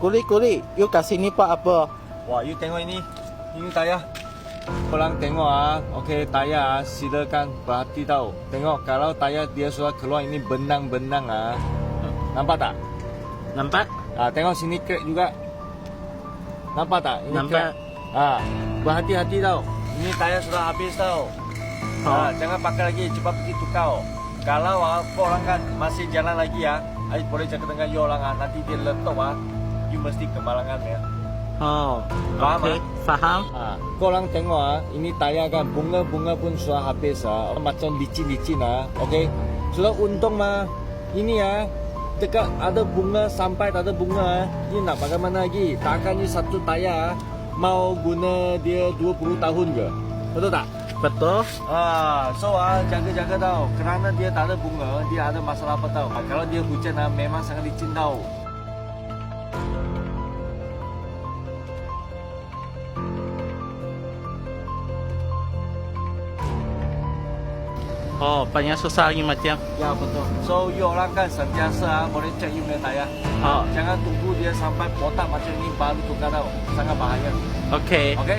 Kuli, you kat sini pak apa? Wah, you tengok ini tayar. Korang tengok okey tayar silakan perhati tahu. Tengok kalau tayar dia sudah keluar ini benang-benang nampak tak? Nampak? Tengok sini crack juga. Nampak tak? Ini Nampak. crack. Berhati-hati tau. Ini tayar sudah habis tau. Jangan pakai lagi, cepat pergi tukar. Kalau korang kan masih jalan lagi I boleh cakap dengan you orang nanti dia letup you mesti kemalangan ya. Oh, Faham, okey, faham. Korang tengok ini tayar kan bunga-bunga pun sudah habis macam licin-licin okey. Sudah untung ini dekat ada bunga sampai tak ada bunga ni nak bagaimana lagi? Takkan ni satu tayar mau guna dia 20 tahun ke? Betul tak? Betul. So jaga-jaga tau. Kerana dia tak ada bunga, dia ada masalah apa tau. Kalau dia hujan memang sangat licin tau. Oh, banyak susah lagi macam. Ya betul. So you orang kan sentiasa boleh cek you punya tayar. Jangan tunggu dia sampai botak macam ni baru tukar tau. Sangat bahaya. Okey. Okay?